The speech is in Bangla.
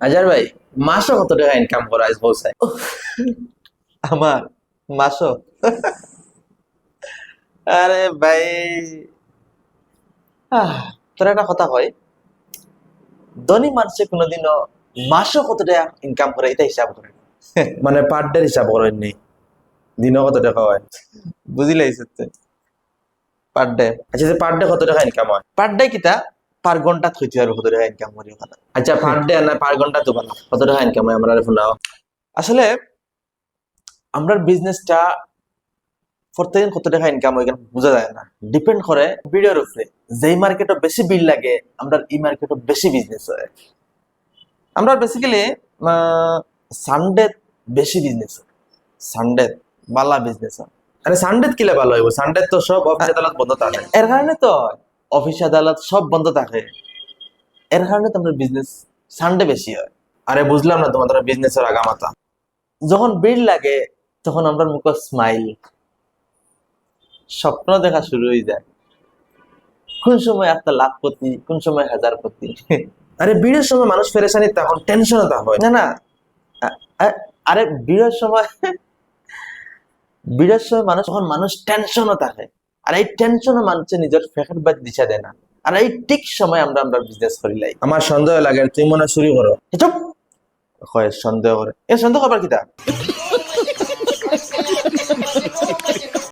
আজার ভাই, মাসে কত টাকা ইনকাম করা আজ বলছে? আমার মাসও আরে ভাই তোর একটা কথা কয়, ধনী মানুষে কোনোদিনও মাসও কত টাকা ইনকাম করে এটা হিসাব করে না। মানে পার ডে হিসাব করেননি, দিনে কত টাকা হয়? বুঝিলে পার ডে আচ্ছা, পার ডে কত টাকা ইনকাম হয়? পার ডে কিতা পার ঘন্টা থইতে আর কত টাকা ইনকাম করি ওখানে। আচ্ছা, পার ডে না পার ঘন্টা তো বলো, কত টাকা ইনকাম হয় আমরা শোনাও। আসলে আমরা বিজনেসটা প্রত্যেকদিন কত টাকা ইনকাম হয় এখানে বোঝা যায় না, ডিপেন্ড করে ভিডিওর উপরে। যেই মার্কেটে বেশি বিল লাগে আমরা এই মার্কেটে বেশি বিজনেস হয়। আমরা বেসিক্যালি সানডে বেশি বিজনেস হয়, সানডে বালা বিজনেস হয়। আরে সানডে কিলে ভালো হইব? সানডে তো সব অফিস আদালত বন্ধ থাকে। এর কারণে তো অফিস আদালত সব বন্ধ থাকে, এর কারণে তো আমরা বিজনেস সানডে বেশি হয়। আরে বুঝলাম না তোমাদের বিজনেসের আগামাতা। যখন ভিড় লাগে তখন আমরা মুখ স্মাইল, স্বপ্ন দেখা শুরু হয়ে যায়। কোন সময় একটা লাখপতি, কোন সময় হাজারপতি। আরে ভিড়ের সময় মানুষ পেরেশানি, তখন টেনশনে তা হয়। না না, আরে ভিড়ের সময়, ভিড়ের সময় মানুষ যখন মানুষ টেনশনও থাকে, আর এই টেনশনও মানুষের নিজের ফেকের বাদ দিশা দেয় না। আর এই ঠিক সময় আমরা আমরা বিজনেস করি লাই। আমার সন্দেহ লাগে, তুমি মনে হয় শুরু করো। চুপ, হয় সন্দেহ করে, এ সন্দেহ করবার কিতা?